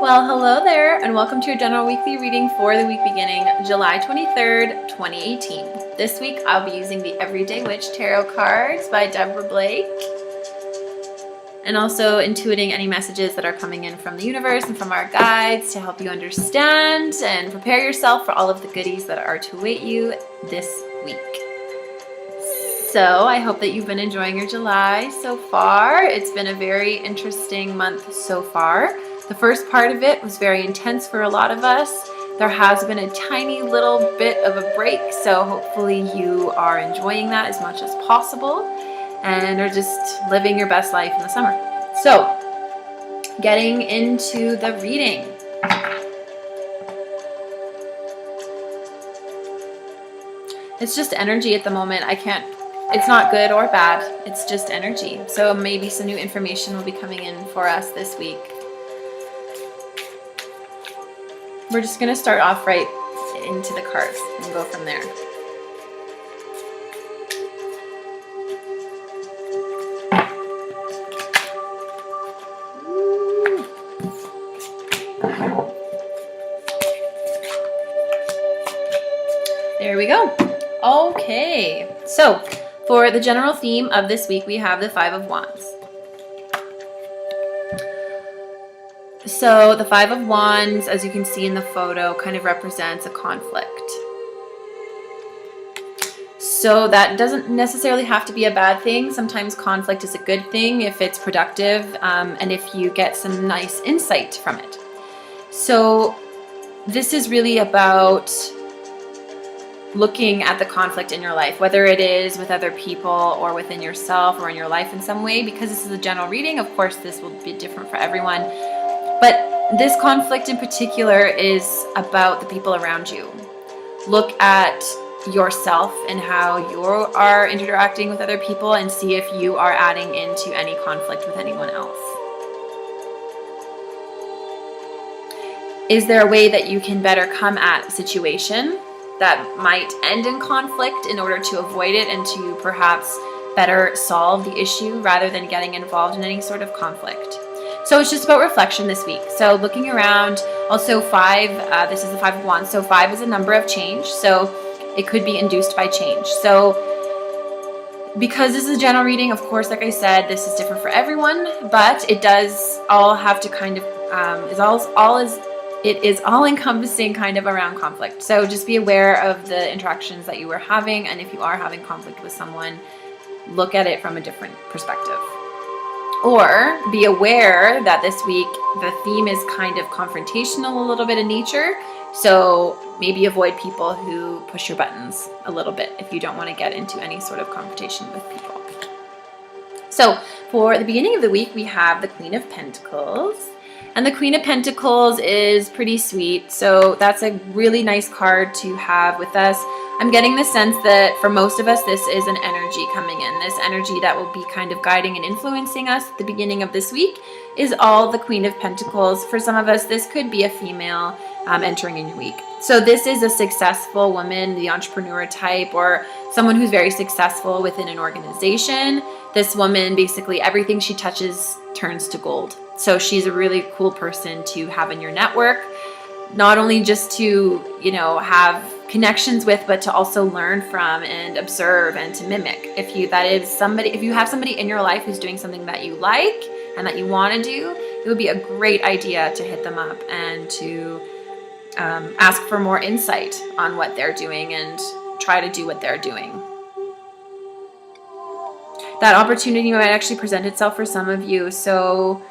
Well, hello there, and welcome to your general weekly reading for the week beginning July 23rd, 2018. This week, I'll be using the Everyday Witch Tarot cards by Deborah Blake, and also intuiting any messages that are coming in from the universe and from our guides to help you understand and prepare yourself for all of the goodies that are to await you this week. So I hope that you've been enjoying your July so far. It's been a very interesting month so far. The first part of it was very intense for a lot of us. There has been a tiny little bit of a break, so hopefully you are enjoying that as much as possible and are just living your best life in the summer. So, getting into the reading. It's just energy at the moment. It's not good or bad. It's just energy. So maybe some new information will be coming in for us this week. We're just going to start off right into the cards and go from there. There we go. Okay, so for the general theme of this week, we have the Five of Wands. So the Five of Wands, as you can see in the photo, kind of represents a conflict. So that doesn't necessarily have to be a bad thing. Sometimes conflict is a good thing if it's productive and if you get some nice insight from it. So this is really about looking at the conflict in your life, whether it is with other people or within yourself or in your life in some way. Because this is a general reading, of course, this will be different for everyone. But this conflict in particular is about the people around you. Look at yourself and how you are interacting with other people and see if you are adding into any conflict with anyone else. Is there a way that you can better come at a situation that might end in conflict in order to avoid it and to perhaps better solve the issue rather than getting involved in any sort of conflict? So it's just about reflection this week. So looking around, also this is the Five of Wands. So 5 is a number of change. So it could be induced by change. So because this is a general reading, of course, like I said, this is different for everyone, but it does all have to kind of, it is all encompassing kind of around conflict. So just be aware of the interactions that you are having. And if you are having conflict with someone, look at it from a different perspective. Or be aware that this week the theme is kind of confrontational a little bit in nature. So maybe avoid people who push your buttons a little bit if you don't want to get into any sort of confrontation with people. So for the beginning of the week, we have the Queen of Pentacles. And the Queen of Pentacles is pretty sweet. So that's a really nice card to have with us. I'm getting the sense that for most of us, this is an energy coming in. This energy that will be kind of guiding and influencing us at the beginning of this week is all the Queen of Pentacles. For some of us, this could be a female entering in your week. So this is a successful woman, the entrepreneur type, or someone who's very successful within an organization. This woman, basically everything she touches turns to gold. So she's a really cool person to have in your network, not only just to, have connections with, but to also learn from and observe and to mimic. If you have somebody in your life who's doing something that you like and that you want to do, it would be a great idea to hit them up and to ask for more insight on what they're doing and try to do what they're doing. That opportunity might actually present itself for some of you. So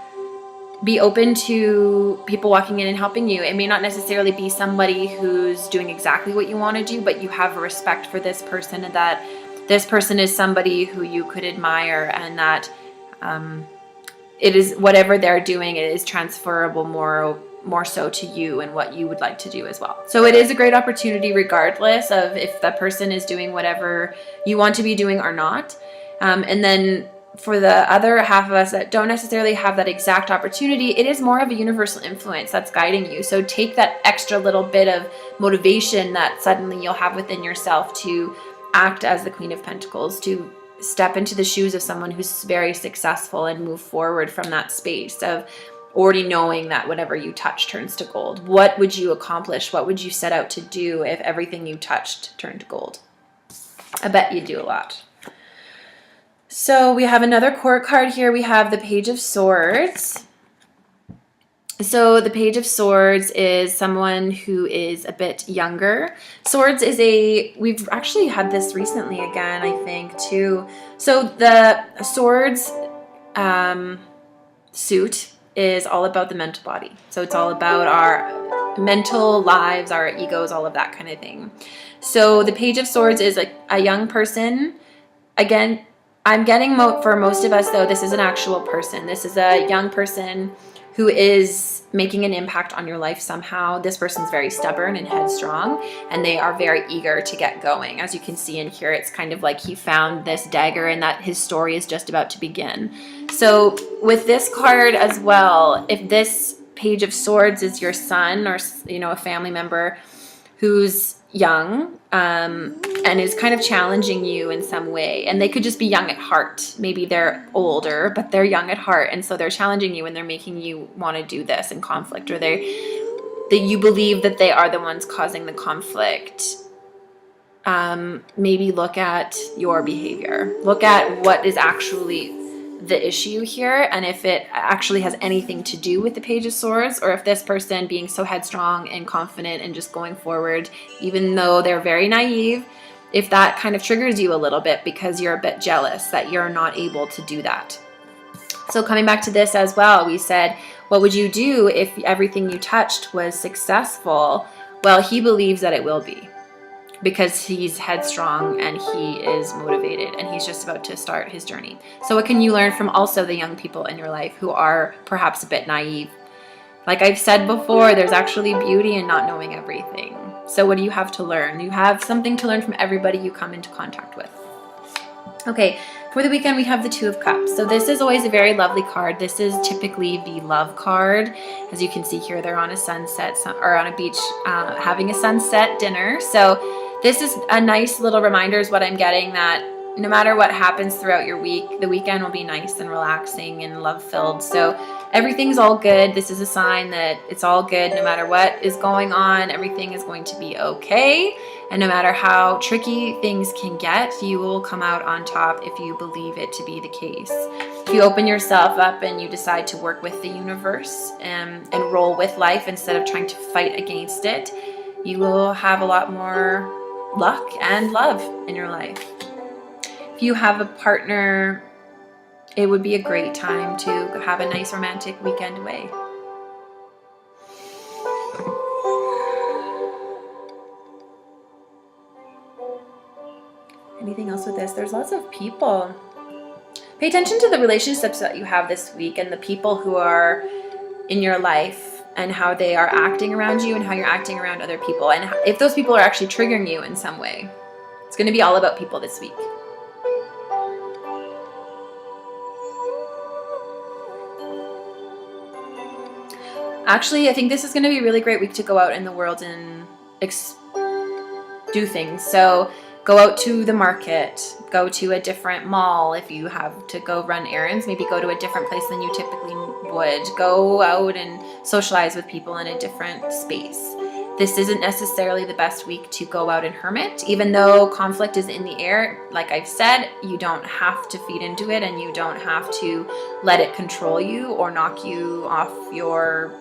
be open to people walking in and helping you. It may not necessarily be somebody who's doing exactly what you want to do, but you have a respect for this person and that this person is somebody who you could admire and that it is whatever they're doing, it is transferable more so to you and what you would like to do as well. So it is a great opportunity regardless of if that person is doing whatever you want to be doing or not. And then for the other half of us that don't necessarily have that exact opportunity, it is more of a universal influence that's guiding you. So take that extra little bit of motivation that suddenly you'll have within yourself to act as the Queen of Pentacles, to step into the shoes of someone who's very successful and move forward from that space of already knowing that whatever you touch turns to gold. What would you accomplish? What would you set out to do if everything you touched turned to gold? I bet you'd do a lot. So we have another court card here. We have the Page of Swords. So the Page of Swords is someone who is a bit younger. Swords is we've actually had this recently again, I think, too. So the Swords suit is all about the mental body. So it's all about our mental lives, our egos, all of that kind of thing. So the Page of Swords is a young person. Again, I'm getting for most of us, though, this is an actual person. This is a young person who is making an impact on your life somehow. This person's very stubborn and headstrong, and they are very eager to get going. As you can see in here, it's kind of like he found this dagger and that his story is just about to begin. So with this card as well, if this Page of Swords is your son or, a family member who's young and is kind of challenging you in some way, and they could just be young at heart. Maybe they're older, but they're young at heart, and so they're challenging you and they're making you want to do this in conflict, or that you believe that they are the ones causing the conflict. Maybe look at your behavior. Look at what is actually the issue here, and if it actually has anything to do with the Page of Swords, or if this person being so headstrong and confident and just going forward, even though they're very naive, if that kind of triggers you a little bit because you're a bit jealous that you're not able to do that. So coming back to this as well, we said, what would you do if everything you touched was successful? Well, he believes that it will be, because he's headstrong and he is motivated and he's just about to start his journey. So what can you learn from also the young people in your life who are perhaps a bit naive? Like I've said before, there's actually beauty in not knowing everything. So what do you have to learn? You have something to learn from everybody you come into contact with. Okay, for the weekend, we have the Two of Cups. So this is always a very lovely card. This is typically the love card. As you can see here, they're on a sunset or on a beach having a sunset dinner. So this is a nice little reminder is what I'm getting, that no matter what happens throughout your week, the weekend will be nice and relaxing and love-filled. So everything's all good. This is a sign that it's all good. No matter what is going on, everything is going to be okay. And no matter how tricky things can get, you will come out on top if you believe it to be the case. If you open yourself up and you decide to work with the universe and roll with life instead of trying to fight against it, you will have a lot more luck and love in your life. If you have a partner, it would be a great time to have a nice romantic weekend away. Anything else with this? There's lots of people. Pay attention to the relationships that you have this week and the people who are in your life and how they are acting around you and how you're acting around other people. And if those people are actually triggering you in some way. It's going to be all about people this week. Actually, I think this is going to be a really great week to go out in the world and do things. So go out to the market, go to a different mall. If you have to go run errands, maybe go to a different place than you typically would. Go out and socialize with people in a different space. This isn't necessarily the best week to go out and hermit, even though conflict is in the air. Like I've said, you don't have to feed into it, and you don't have to let it control you or knock you off your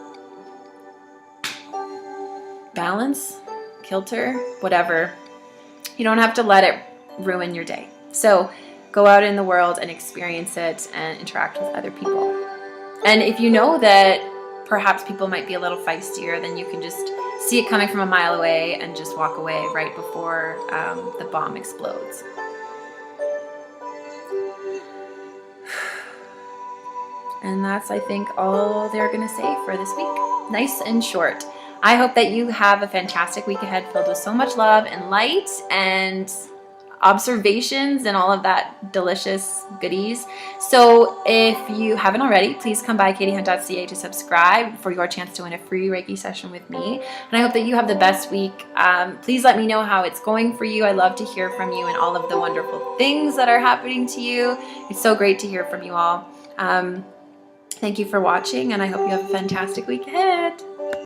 balance, kilter, whatever. You don't have to let it ruin your day. So go out in the world and experience it and interact with other people. And if you know that perhaps people might be a little feistier, then you can just see it coming from a mile away and just walk away right before the bomb explodes. And that's, I think, all they're going to say for this week. Nice and short. I hope that you have a fantastic week ahead filled with so much love and light and observations and all of that delicious goodies. So if you haven't already, please come by katiehunt.ca to subscribe for your chance to win a free Reiki session with me. And I hope that you have the best week. Please let me know how it's going for you. I love to hear from you and all of the wonderful things that are happening to you. It's so great to hear from you all. Thank you for watching, and I hope you have a fantastic week ahead.